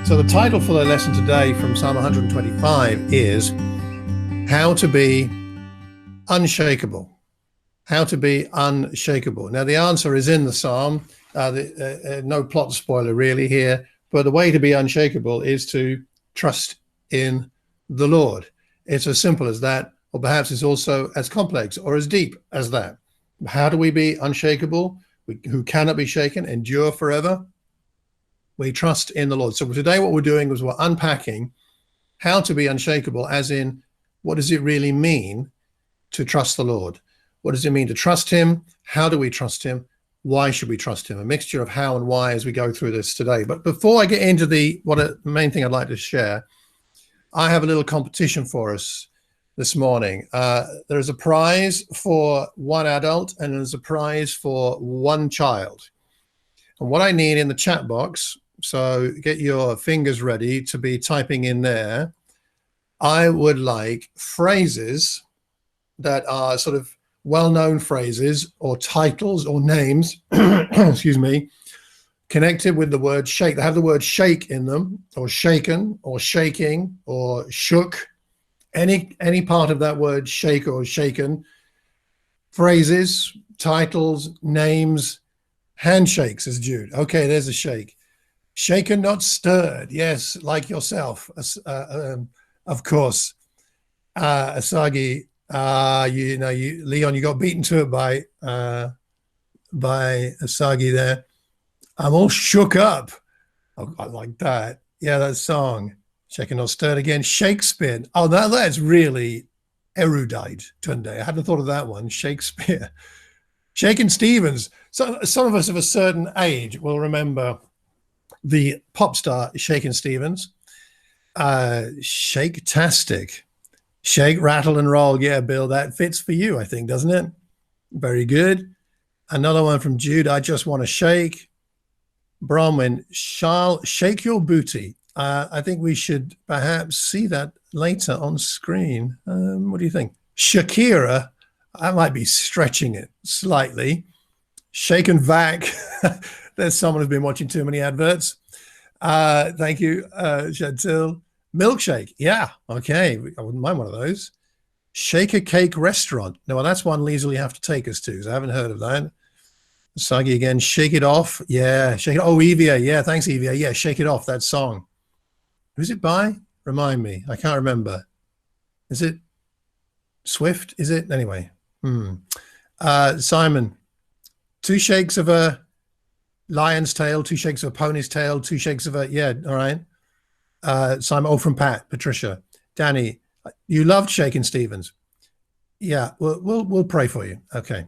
So the title for the lesson today from Psalm 125 is How to Be Unshakable. How to be unshakable. Now the answer is in the Psalm. No plot spoiler really here, but the way to be unshakable is to trust in the Lord. It's as simple as that, or perhaps it's also as complex or as deep as that. How do we be unshakable? Who cannot be shaken, endure forever? We trust in the Lord. So today what we're doing is we're unpacking how to be unshakable, as in, what does it really mean to trust the Lord? What does it mean to trust him? How do we trust him? Why should we trust him? A mixture of how and why as we go through this today. But before I get into the main thing I'd like to share, I have a little competition for us this morning. There is a prize for one adult and there's a prize for one child. And what I need in the chat box, so get your fingers ready to be typing in there, I would like phrases that are sort of well-known phrases or titles or names, excuse me, connected with the word shake. They have the word shake in them, or shaken, or shaking, or shook. Any part of that word shake or shaken. Phrases, titles, names, handshakes, as Jude. Okay, there's a shake. Shaken, not stirred. Yes, like yourself, of course. Asagi, Leon, you got beaten to it by Asagi there. I'm all shook up. Oh, I like that. Yeah, that song. Shaken, not stirred again. Shakespeare. Oh, that's really erudite, Tunde. I hadn't thought of that one. Shakespeare. Shaken Stevens. So some of us of a certain age will remember the pop star Shaken Stevens. Shake-tastic. Shake, rattle, and roll. Yeah, Bill, that fits for you, I think, doesn't it? Very good. Another one from Jude. I just want to shake. Bronwyn, shake your booty. I think we should perhaps see that later on screen. What do you think? Shakira, I might be stretching it slightly. Shake and vac. There's someone who's been watching too many adverts. Thank you, Chantil. Milkshake. Yeah, okay. I wouldn't mind one of those. Shake a cake restaurant. No, well, that's one Lisa will have to take us to, because I haven't heard of that. Sagi again. Shake it off. Yeah, shake it. Oh, Evia. Yeah, thanks, Evia. Yeah, shake it off. That song. Who's it by? Remind me. I can't remember. Is it Swift? Is it? Anyway. Simon. 2 shakes of a lion's tail, 2 shakes of a pony's tail, 2 shakes of a, yeah, all right. Simon, from Pat, Patricia, Danny, you loved Shaken Stevens. Yeah, we'll pray for you. Okay.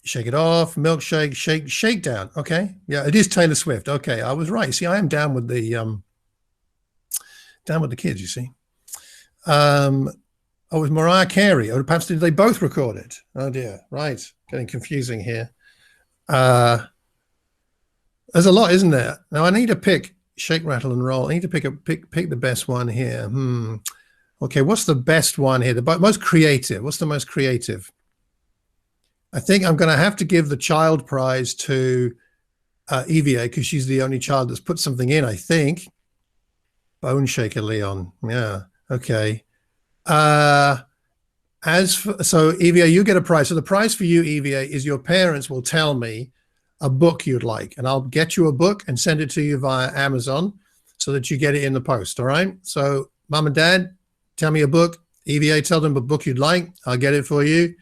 Shake it off, milkshake, shakedown. Okay. Yeah, it is Taylor Swift. Okay, I was right. See, I am down with the kids, you see. Oh, it was Mariah Carey. Or perhaps did they both record it? Oh dear. Right. Getting confusing here. There's a lot, isn't there? Now I need to pick shake, rattle, and roll. I need to pick the best one here. Okay, what's the best one here? The most creative. What's the most creative? I think I'm going to have to give the child prize to Evia, because she's the only child that's put something in, I think. Bone shaker, Leon. Yeah. Okay. So Evia, you get a prize. So the prize for you, Evia, is your parents will tell me a book you'd like, and I'll get you a book and send it to you via Amazon so that you get it in the post. All right. So Mom and Dad, tell me a book. EVA, tell them a book you'd like. I'll get it for you,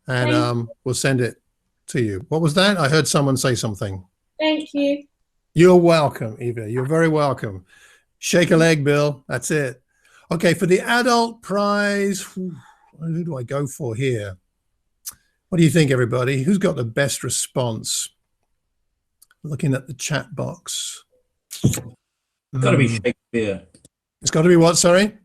and we'll send it to you. What was that? I heard someone say something. Thank you. You're welcome, Eva. You're very welcome. Shake a leg, Bill. That's it. Okay, for the adult prize, who do I go for here? What do you think, everybody? Who's got the best response? Looking at the chat box. It's got to be Shakespeare. It's got to be what, sorry?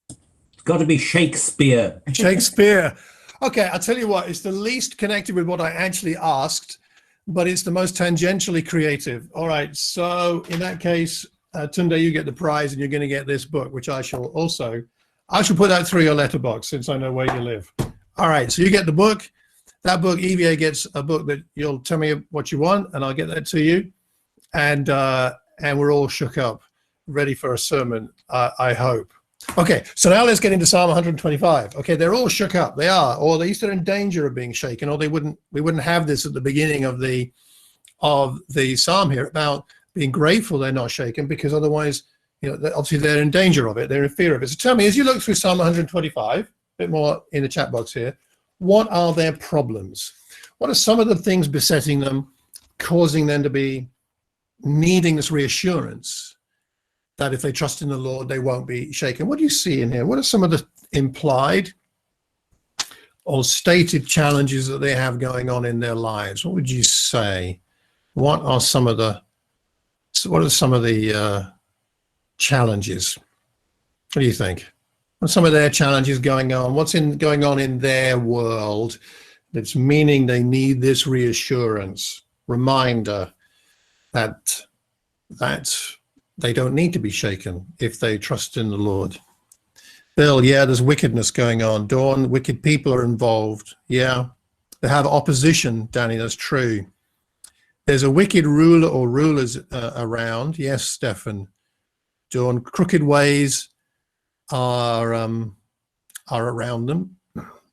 It's got to be Shakespeare. Shakespeare. Okay, I'll tell you what, it's the least connected with what I actually asked, but it's the most tangentially creative. All right, so in that case, Tunde, you get the prize and you're going to get this book, which I shall put that through your letterbox since I know where you live. All right, so you get the book. That book, EVA gets a book that you'll tell me what you want, and I'll get that to you. And we're all shook up, ready for a sermon, I hope. Okay, so now let's get into Psalm 125. Okay, they're all shook up. They are, or at least they're in danger of being shaken, or we wouldn't have this at the beginning of the psalm here about being grateful they're not shaken, because otherwise, obviously they're in danger of it. They're in fear of it. So tell me, as you look through Psalm 125, a bit more in the chat box here, what are their problems? What are some of the things besetting them, causing them to be needing this reassurance that if they trust in the Lord, they won't be shaken? What do you see in here? What are some of the implied or stated challenges that they have going on in their lives? What would you say? What are some of the challenges? What do you think? What's some of their challenges going on? What's going on in their world that's meaning they need this reassurance, reminder that they don't need to be shaken if they trust in the Lord? Bill, yeah, there's wickedness going on. Dawn, wicked people are involved. Yeah, they have opposition, Danny, that's true. There's a wicked ruler or rulers around. Yes, Stefan. Dawn, crooked ways are around them,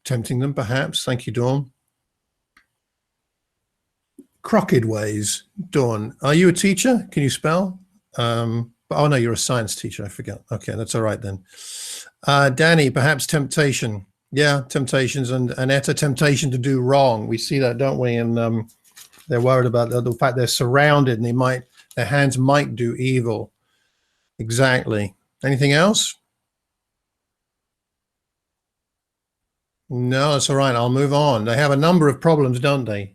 tempting them perhaps. Thank you, Dawn. Crooked ways. Dawn, are you a teacher? Can you spell? Oh no, you're a science teacher. I forgot. Okay, that's all right then. Danny, perhaps temptation. Yeah, temptations, and Etta, temptation to do wrong. We see that, don't we? And they're worried about the fact they're surrounded, and their hands might do evil. Exactly. Anything else? No, that's all right. I'll move on. They have a number of problems, don't they?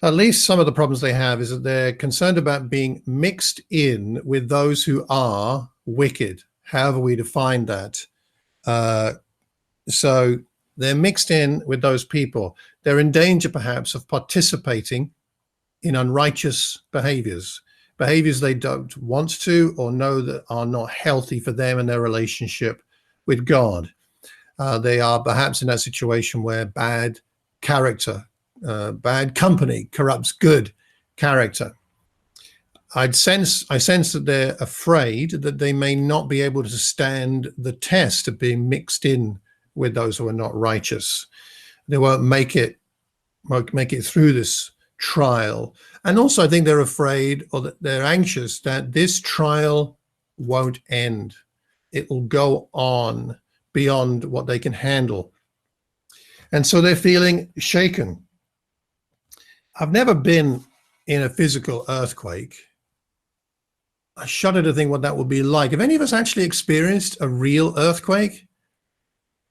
At least some of the problems they have is that they're concerned about being mixed in with those who are wicked, however we define that. So they're mixed in with those people. They're in danger, perhaps, of participating in unrighteous behaviors they don't want to or know that are not healthy for them and their relationship with God. They are perhaps in that situation where bad character, bad company corrupts good character. I sense that they're afraid that they may not be able to stand the test of being mixed in with those who are not righteous. They won't make it through this trial. And also I think they're afraid, or that they're anxious, that this trial won't end. It will go on beyond what they can handle. And so they're feeling shaken. I've never been in a physical earthquake. I shudder to think what that would be like. Have any of us actually experienced a real earthquake?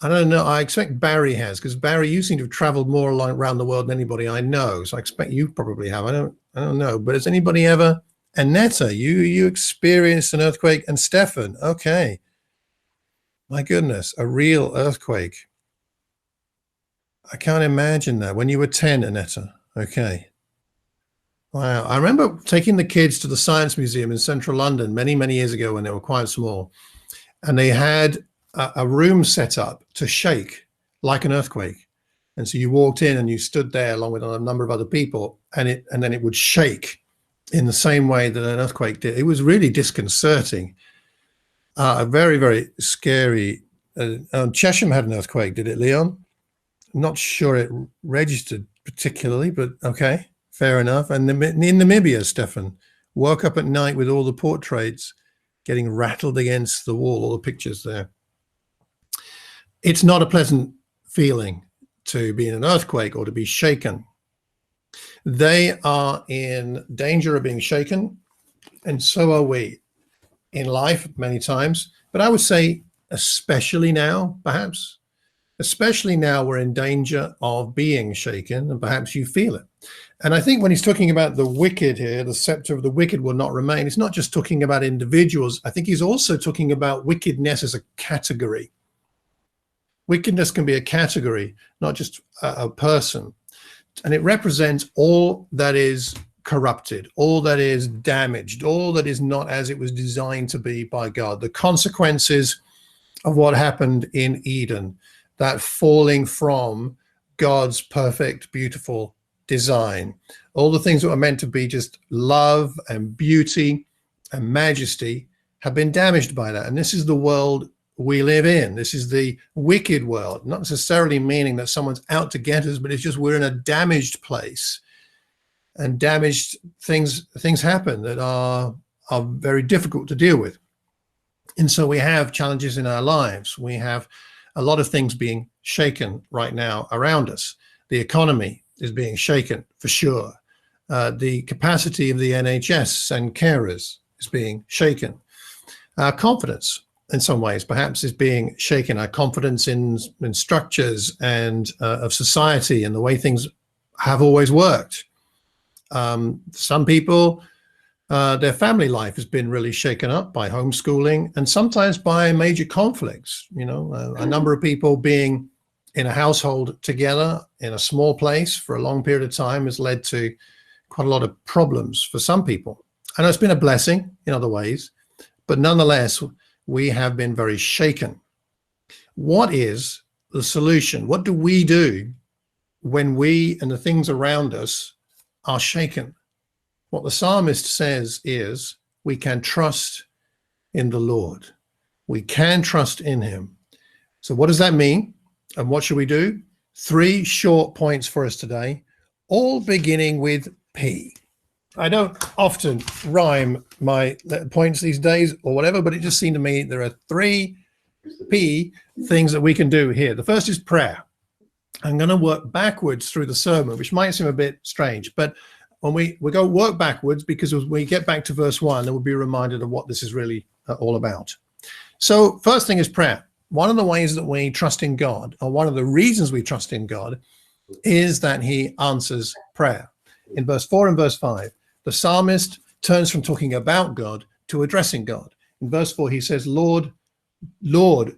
I don't know. I expect Barry has, because Barry, you seem to have traveled more around the world than anybody I know. So I expect you probably have. I don't know. But has anybody ever? Annetta, you experienced an earthquake, and Stefan, okay. My goodness, a real earthquake. I can't imagine that. When you were 10, Annetta. Okay. Wow. I remember taking the kids to the Science Museum in central London many, many years ago when they were quite small. And they had a room set up to shake like an earthquake. And so you walked in and you stood there along with a number of other people, and then it would shake in the same way that an earthquake did. It was really disconcerting. Very, very scary. Chesham had an earthquake, did it, Leon? I'm not sure it registered particularly, but okay, fair enough. And in Namibia, Stefan, woke up at night with all the portraits getting rattled against the wall, all the pictures there. It's not a pleasant feeling to be in an earthquake or to be shaken. They are in danger of being shaken, and so are we in life many times. But I would say especially now, perhaps, especially now we're in danger of being shaken, and perhaps you feel it. And I think when he's talking about the wicked here, the scepter of the wicked will not remain, it's not just talking about individuals. I think he's also talking about wickedness as a category. Wickedness can be a category, not just a person. And it represents all that is corrupted, all that is damaged, all that is not as it was designed to be by God. The consequences of what happened in Eden, that falling from God's perfect, beautiful design. All the things that were meant to be just love and beauty and majesty have been damaged by that. And this is the world we live in. This is the wicked world, not necessarily meaning that someone's out to get us, but it's just we're in a damaged place, and damaged things happen that are very difficult to deal with. And so we have challenges in our lives. We have a lot of things being shaken right now around us. The economy is being shaken for sure. The capacity of the NHS and carers is being shaken. Our confidence, in some ways, perhaps, is being shaken. Our confidence in structures and of society and the way things have always worked. Some people, their family life has been really shaken up by homeschooling and sometimes by major conflicts. You know, a number of people being in a household together in a small place for a long period of time has led to quite a lot of problems for some people. I know it's been a blessing in other ways, but nonetheless, we have been very shaken. What is the solution? What do we do when we and the things around us are shaken? What the psalmist says is we can trust in the Lord. We can trust in him. So what does that mean? And what should we do? 3 short points for us today, all beginning with P. I don't often rhyme my points these days or whatever, but it just seemed to me there are 3 P things that we can do here. The first is prayer. I'm going to work backwards through the sermon, which might seem a bit strange, but when we go work backwards, because when we get back to verse 1, then we'll be reminded of what this is really all about. So first thing is prayer. One of the ways that we trust in God, or one of the reasons we trust in God, is that he answers prayer. In verse 4 and verse 5, the psalmist turns from talking about God to addressing God. In verse 4, he says, Lord,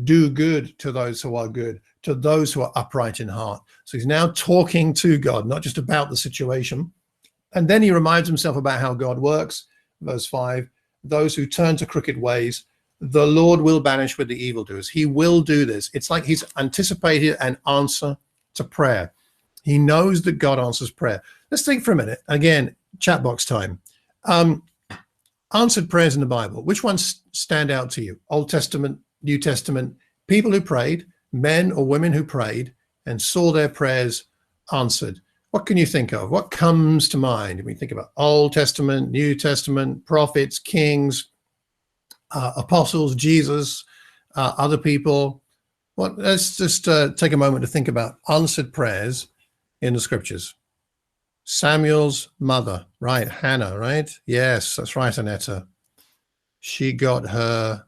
do good to those who are good, to those who are upright in heart. So he's now talking to God, not just about the situation. And then he reminds himself about how God works. Verse 5, those who turn to crooked ways, the Lord will banish with the evildoers. He will do this. It's like he's anticipated an answer to prayer. He knows that God answers prayer. Let's think for a minute. Again, chat box time. Answered prayers in the Bible. Which ones stand out to you? Old Testament, New Testament, people who prayed, men or women who prayed and saw their prayers answered. What can you think of? What comes to mind when you think about Old Testament, New Testament, prophets, kings, apostles, Jesus, other people? Let's just take a moment to think about answered prayers in the scriptures. Samuel's mother, right? Hannah, right? Yes, that's right, Annetta. She got her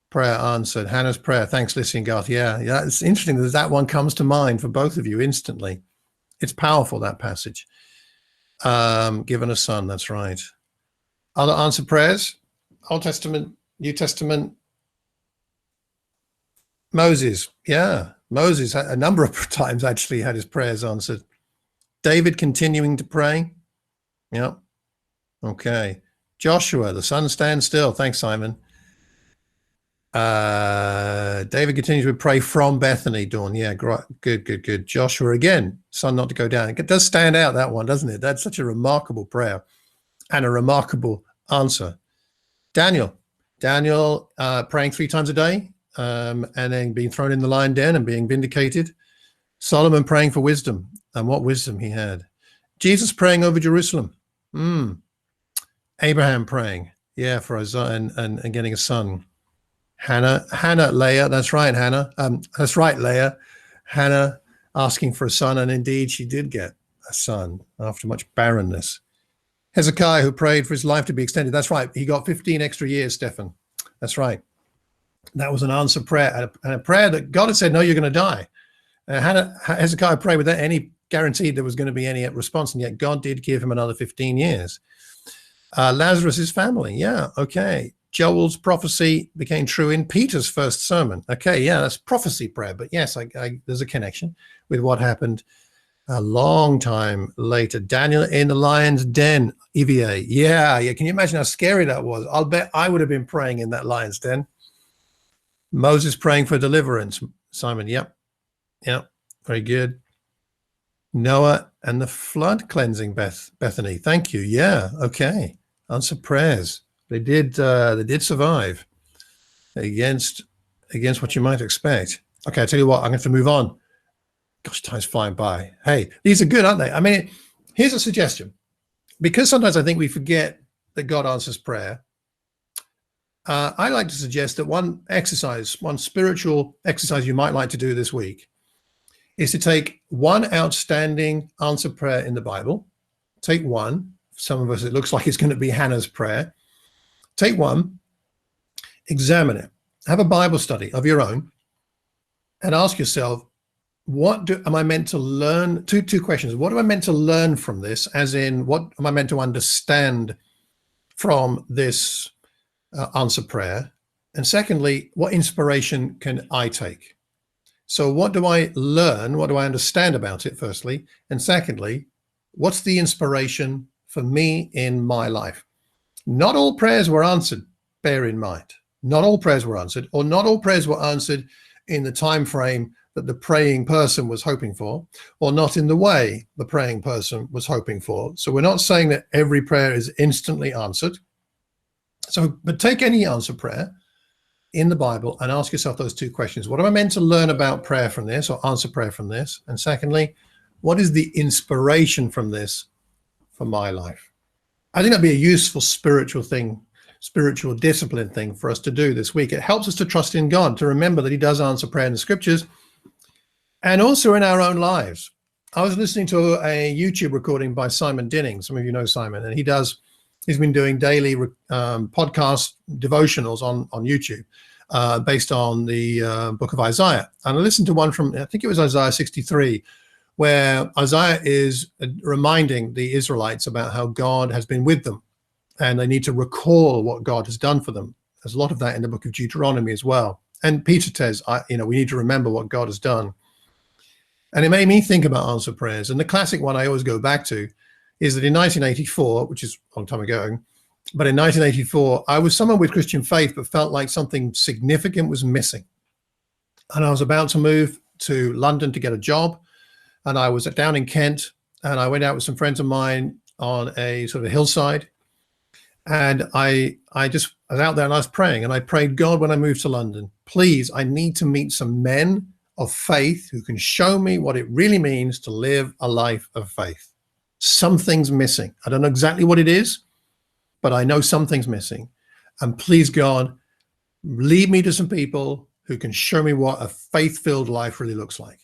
prayer answered. Hannah's prayer. Thanks, listening, Garth. Yeah, it's interesting that one comes to mind for both of you instantly. It's powerful, that passage. Given a son, that's right. Other answered prayers? Old Testament, New Testament. Moses, yeah. Moses a number of times actually had his prayers answered. David continuing to pray. Yeah. Okay. Joshua, the sun stands still. Thanks, Simon. David continues to pray from Bethany, Dawn. Yeah, good. Joshua again, sun not to go down. It does stand out, that one, doesn't it? That's such a remarkable prayer and a remarkable answer. Daniel praying 3 times a day and then being thrown in the lion den and being vindicated. Solomon praying for wisdom, and what wisdom he had. Jesus praying over Jerusalem. Abraham praying, yeah, for Isaiah and getting a son. Hannah, Leah, that's right, Hannah. That's right, Leah. Hannah asking for a son, and indeed she did get a son after much barrenness. Hezekiah, who prayed for his life to be extended. That's right, he got 15 extra years, Stephen. That's right. That was an answered prayer, and a prayer that God had said, no, you're going to die. Hezekiah prayed without any guarantee there was going to be any response, and yet God did give him another 15 years. Lazarus's family, yeah, okay. Joel's prophecy became true in Peter's first sermon. Okay, yeah, that's prophecy prayer, but yes, there's a connection with what happened a long time later. Daniel in the lion's den, EVA. Yeah, can you imagine how scary that was? I'll bet I would have been praying in that lion's den. Moses praying for deliverance. Simon, yep, very good. Noah and the flood cleansing, Bethany. Thank you. Yeah. Okay. Answered prayers. They did survive against what you might expect. Okay, I tell you what, I'm going to have to move on. Gosh, time's flying by. Hey, these are good, aren't they? I mean, here's a suggestion. Because sometimes I think we forget that God answers prayer. I like to suggest that one spiritual exercise you might like to do this week is to take one outstanding answered prayer in the Bible. Take one. For some of us, it looks like it's going to be Hannah's prayer. Take one, examine it, have a Bible study of your own, and ask yourself, am I meant to learn? Two questions. What am I meant to learn from this? As in, what am I meant to understand from this answer prayer? And secondly, what inspiration can I take? So what do I learn? What do I understand about it, firstly? And secondly, what's the inspiration for me in my life? Not all prayers were answered, bear in mind. Not all prayers were answered, or not all prayers were answered in the time frame that the praying person was hoping for, or not in the way the praying person was hoping for. So we're not saying that every prayer is instantly answered. So, but take any answer prayer in the Bible and ask yourself those two questions. What am I meant to learn about prayer from this, or answer prayer from this? And secondly, what is the inspiration from this for my life? I think that'd be a useful spiritual discipline thing for us to do this week. It helps us to trust in God, to remember that he does answer prayer in the scriptures and also in our own lives. I was listening to a YouTube recording by Simon Dinning. Some of you know Simon, and he's been doing daily podcast devotionals on YouTube based on the book of Isaiah. And I listened to one from, I think it was Isaiah 63, where Isaiah is reminding the Israelites about how God has been with them, and they need to recall what God has done for them. There's a lot of that in the book of Deuteronomy as well. And Peter says, we need to remember what God has done. And it made me think about answered prayers. And the classic one I always go back to is that in 1984, which is a long time ago, but in 1984, I was someone with Christian faith, but felt like something significant was missing. And I was about to move to London to get a job. And I was down in Kent, and I went out with some friends of mine on a sort of hillside. And I was out there and I was praying, and I prayed, God, when I move to London, please, I need to meet some men of faith who can show me what it really means to live a life of faith. Something's missing. I don't know exactly what it is, but I know something's missing. And please, God, lead me to some people who can show me what a faith-filled life really looks like.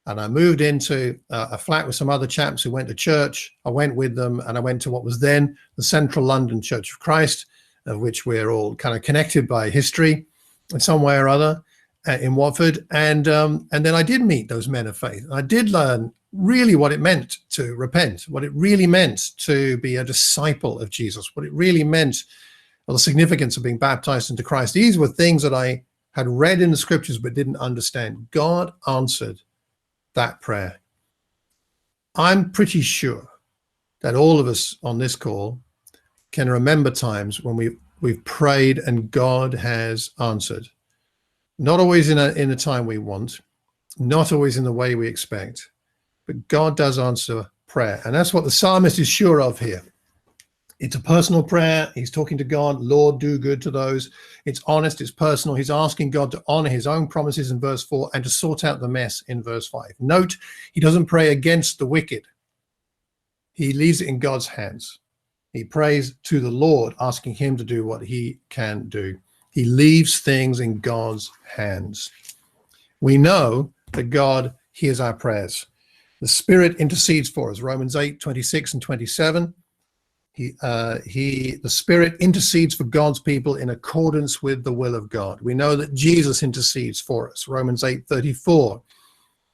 And I moved into a flat with some other chaps who went to church. I went with them, and I went to what was then the Central London Church of Christ, of which we're all kind of connected by history in some way or other, in Watford. And then I did meet those men of faith. I did learn really what it meant to repent, what it really meant to be a disciple of Jesus, what it really meant, the significance of being baptized into Christ. These were things that I had read in the scriptures but didn't understand. God answered that prayer. I'm pretty sure that all of us on this call can remember times when we've prayed and God has answered. Not always in the time we want, not always in the way we expect, but God does answer prayer. And that's what the psalmist is sure of here. It's a personal prayer. He's talking to God, Lord, do good to those. It's honest, it's personal. He's asking God to honor his own promises in verse 4 and to sort out the mess in verse 5. Note, he doesn't pray against the wicked. He leaves it in God's hands. He prays to the Lord, asking him to do what he can do. He leaves things in God's hands. We know that God hears our prayers. The Spirit intercedes for us. Romans 8, 26 and 27. The Spirit intercedes for God's people in accordance with the will of God. We know that Jesus intercedes for us. Romans 8, 34.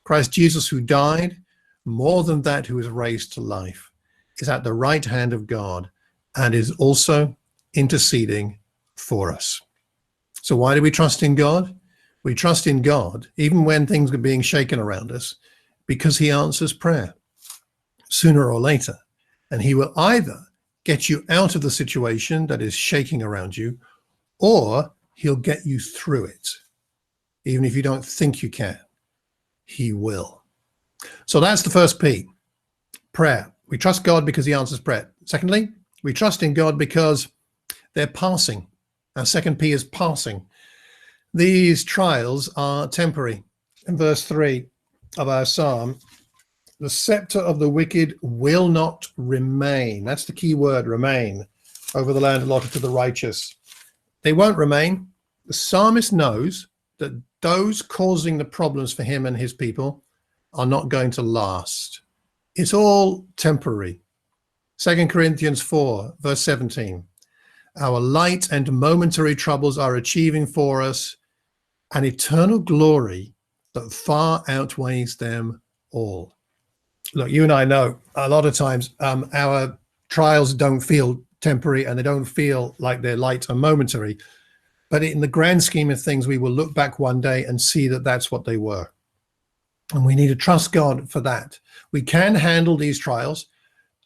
Christ Jesus, who died, more than that, who was raised to life, is at the right hand of God and is also interceding for us. So why do we trust in God? We trust in God, even when things are being shaken around us, because he answers prayer sooner or later. And he will either get you out of the situation that is shaking around you, or he'll get you through it. Even if you don't think you can, he will. So that's the first P, prayer. We trust God because he answers prayer. Secondly, we trust in God because they're passing. Our second P is passing. These trials are temporary. In verse 3 of our psalm, the scepter of the wicked will not remain. That's the key word, remain, over the land allotted to the righteous. They won't remain. The psalmist knows that those causing the problems for him and his people are not going to last. It's all temporary. 2 Corinthians 4, verse 17. Our light and momentary troubles are achieving for us an eternal glory that far outweighs them all. Look, you and I know a lot of times our trials don't feel temporary and they don't feel like they're light and momentary. But in the grand scheme of things, we will look back one day and see that that's what they were. And we need to trust God for that. We can handle these trials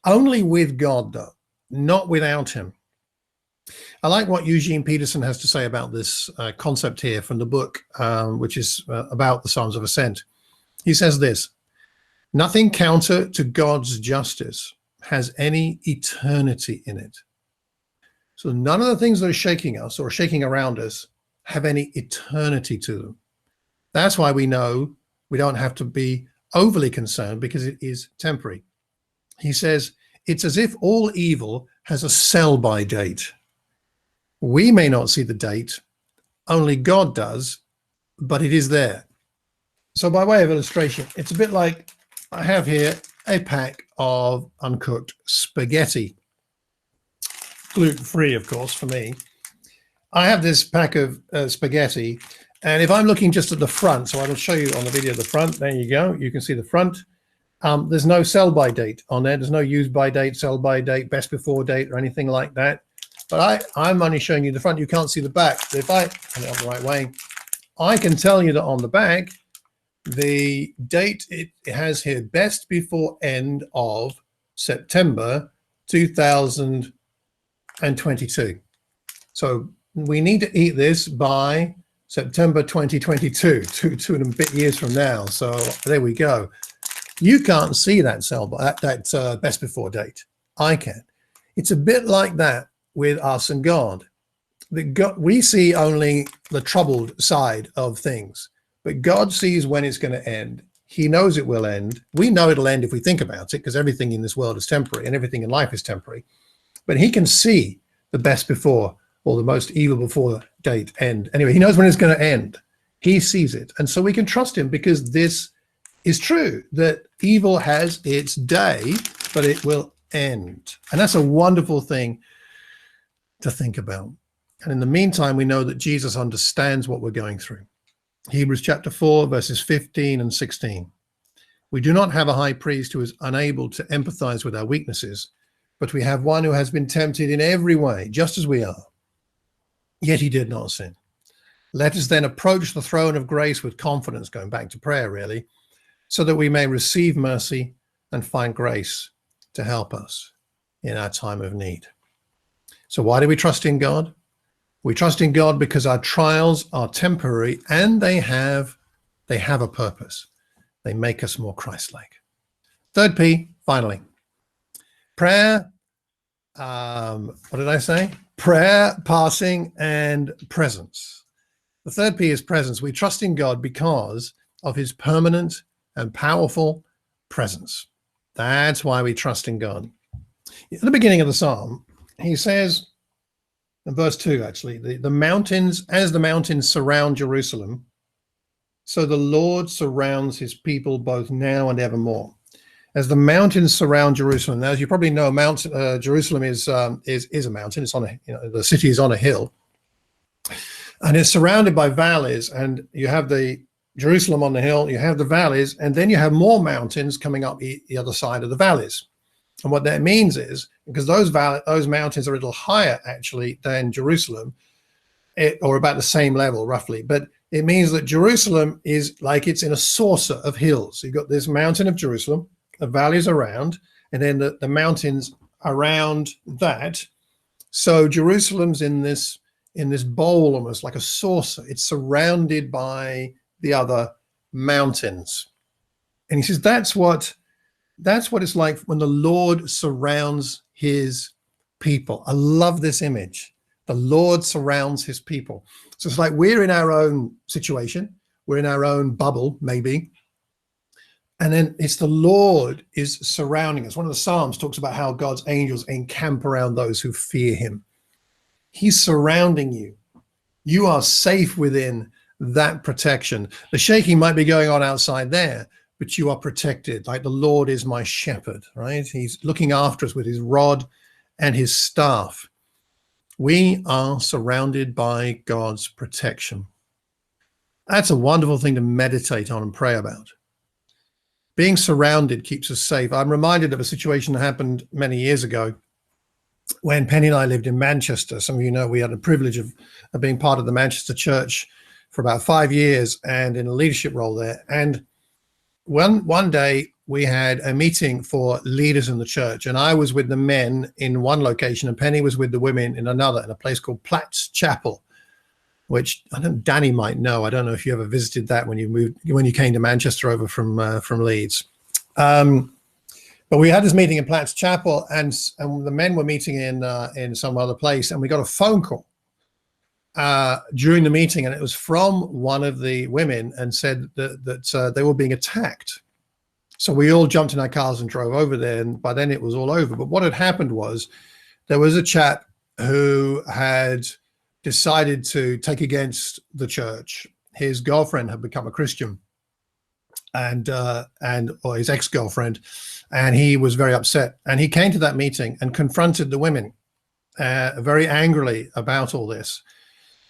only with God, though, not without him. I like what Eugene Peterson has to say about this concept here from the book, which is about the Psalms of Ascent. He says this: nothing counter to God's justice has any eternity in it. So none of the things that are shaking us or shaking around us have any eternity to them. That's why we know we don't have to be overly concerned, because it is temporary. He says, it's as if all evil has a sell-by date. We may not see the date, only God does, but it is there. So by way of illustration, it's a bit like I have here a pack of uncooked spaghetti. Gluten-free, of course, for me. I have this pack of spaghetti, and if I'm looking just at the front, so I will show you on the video the front, there you go, you can see the front. There's no sell-by date on there. There's no use-by date, sell-by date, best before date, or anything like that. But I'm only showing you the front. You can't see the back. So if I turn it up the right way, I can tell you that on the back, the date it has here, best before end of September 2022. So we need to eat this by September 2022, two and a bit years from now. So there we go. You can't see that that best before date. I can. It's a bit like that with us and God. We see only the troubled side of things, but God sees when it's going to end. He knows it will end. We know it'll end if we think about it, because everything in this world is temporary and everything in life is temporary. But he can see the best before or the most evil before date end. Anyway, he knows when it's going to end. He sees it. And so we can trust him, because this is true, that evil has its day, but it will end. And that's a wonderful thing to think about. And in the meantime, we know that Jesus understands what we're going through. Hebrews chapter 4, verses 15 and 16. We do not have a high priest who is unable to empathize with our weaknesses, but we have one who has been tempted in every way, just as we are, yet he did not sin. Let us then approach the throne of grace with confidence, going back to prayer really, so that we may receive mercy and find grace to help us in our time of need. So why do we trust in God? We trust in God because our trials are temporary and they have a purpose. They make us more Christ-like. Third P, finally. Prayer, what did I say? Prayer, passing, and presence. The third P is presence. We trust in God because of his permanent and powerful presence. That's why we trust in God. At the beginning of the psalm, he says, in verse 2 actually, the mountains, as the mountains surround Jerusalem, so the Lord surrounds his people both now and evermore. As the mountains surround Jerusalem. Now, as you probably know, Jerusalem is a mountain. It's on the city is on a hill, and it's surrounded by valleys. And you have the Jerusalem on the hill, you have the valleys, and then you have more mountains coming up the other side of the valleys. And what that means is, because those mountains are a little higher actually than Jerusalem, or about the same level roughly, but it means that Jerusalem is like it's in a saucer of hills. So you've got this mountain of Jerusalem, the valleys around, and then the mountains around that. So Jerusalem's in this bowl, almost like a saucer. It's surrounded by the other mountains. And he says, that's what it's like when the Lord surrounds his people. I love this image. The Lord surrounds his people. So it's like we're in our own situation. We're in our own bubble, maybe. And then it's the Lord is surrounding us. One of the Psalms talks about how God's angels encamp around those who fear him. He's surrounding you. You are safe within that protection. The shaking might be going on outside there, but you are protected. Like the Lord is my shepherd, right? He's looking after us with his rod and his staff. We are surrounded by God's protection. That's a wonderful thing to meditate on and pray about. Being surrounded keeps us safe. I'm reminded of a situation that happened many years ago when Penny and I lived in Manchester. Some of you know we had the privilege of being part of the Manchester church for about 5 years and in a leadership role there. And one day we had a meeting for leaders in the church, and I was with the men in one location and Penny was with the women in another, in a place called Platt's Chapel, which I don't, Danny might know. I don't know if you ever visited that when you came to Manchester over from Leeds. But we had this meeting in Platt's Chapel, and the men were meeting in some other place, and we got a phone call during the meeting, and it was from one of the women, and said that they were being attacked. So we all jumped in our cars and drove over there, and by then it was all over. But what had happened was there was a chap who had decided to take against the church. His girlfriend had become a Christian, or his ex-girlfriend, and he was very upset. And he came to that meeting and confronted the women very angrily about all this.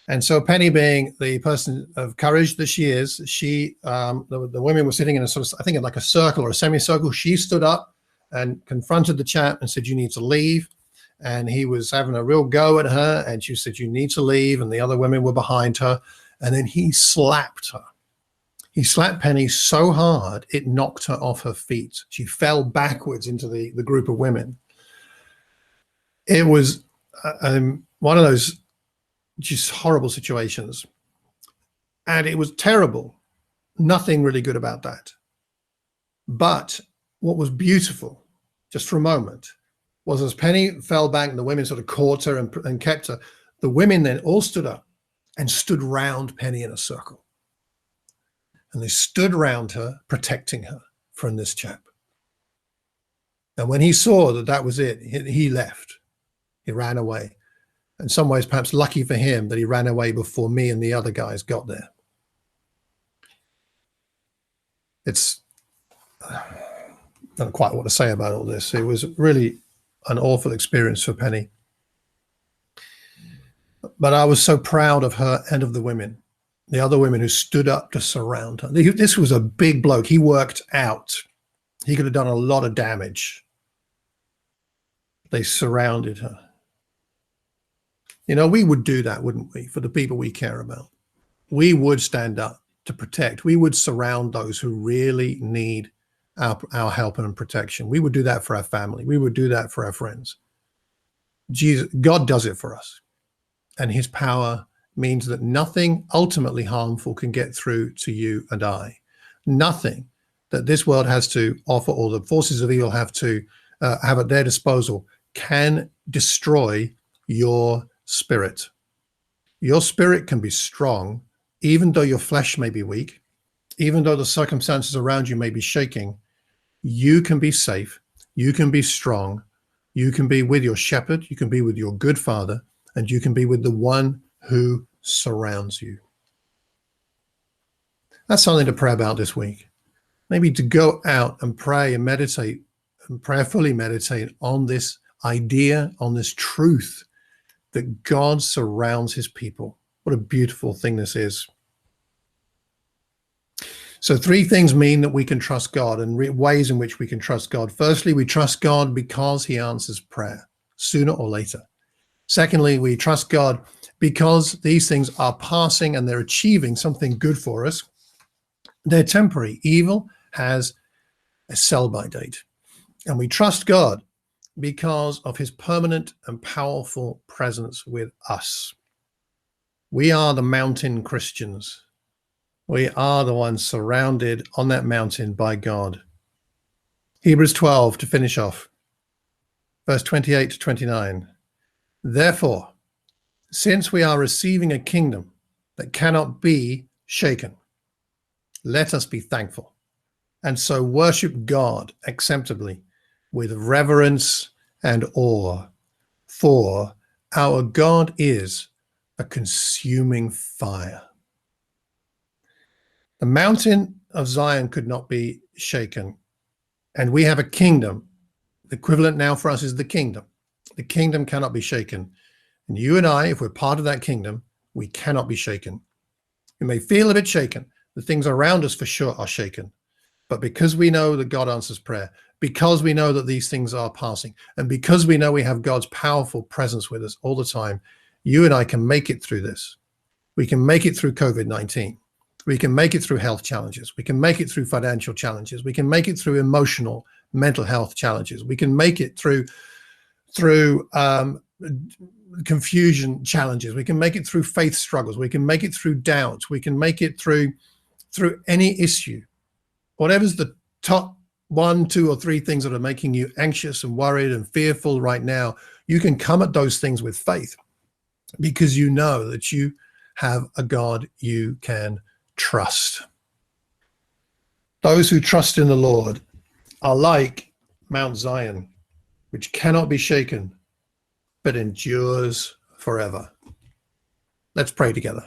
And so Penny, being the person of courage that she is, the women were sitting in a sort of, I think, in like a circle or a semicircle. She stood up and confronted the chap and said, "You need to leave." And he was having a real go at her, and she said, "You need to leave." And the other women were behind her. And then he slapped her. He slapped Penny so hard, it knocked her off her feet. She fell backwards into the group of women. It was one of those just horrible situations. And it was terrible. Nothing really good about that. But what was beautiful, just for a moment, was as Penny fell back and the women sort of caught her and kept her, the women then all stood up and stood round Penny in a circle. And they stood around her, protecting her from this chap. And when he saw that that was it, he left. He ran away. In some ways, perhaps lucky for him that he ran away before me and the other guys got there. It's, I don't quite know what to say about all this. It was really an awful experience for Penny. But I was so proud of her and of the women, the other women who stood up to surround her. This was a big bloke. He worked out. He could have done a lot of damage. They surrounded her. You know, we would do that, wouldn't we, for the people we care about? We would stand up to protect. We would surround those who really need our help and protection. We would do that for our family. We would do that for our friends. God does it for us. And his power means that nothing ultimately harmful can get through to you and I. Nothing that this world has to offer or the forces of evil have at their disposal can destroy your spirit. Your spirit can be strong, even though your flesh may be weak, even though the circumstances around you may be shaking. You can be safe. You can be strong. You can be with your shepherd. You can be with your good father, and you can be with the one who surrounds you. That's something to pray about this week. Maybe to go out and pray and meditate and prayerfully meditate on this idea, on this truth that God surrounds his people. What a beautiful thing this is. So 3 things mean that we can trust God, and ways in which we can trust God. Firstly, we trust God because he answers prayer sooner or later. Secondly, we trust God because these things are passing and they're achieving something good for us. They're temporary. Evil has a sell-by date. And we trust God because of his permanent and powerful presence with us. We are the mountain Christians. We are the ones surrounded on that mountain by God. Hebrews 12 to finish off. Verse 28 to 29. Therefore, since we are receiving a kingdom that cannot be shaken, let us be thankful and so worship God acceptably with reverence and awe. For our God is a consuming fire. The mountain of Zion could not be shaken. And we have a kingdom. The equivalent now for us is the kingdom. The kingdom cannot be shaken. And you and I, if we're part of that kingdom, we cannot be shaken. You may feel a bit shaken. The things around us for sure are shaken. But because we know that God answers prayer, because we know that these things are passing, and because we know we have God's powerful presence with us all the time, you and I can make it through this. We can make it through COVID-19. We can make it through health challenges. We can make it through financial challenges. We can make it through emotional, mental health challenges. We can make it through confusion challenges. We can make it through faith struggles. We can make it through doubts. We can make it through any issue. Whatever's the top 1, 2, or 3 things that are making you anxious and worried and fearful right now, you can come at those things with faith because you know that you have a God you can trust. Those who trust in the Lord are like Mount Zion, which cannot be shaken, but endures forever. Let's pray together.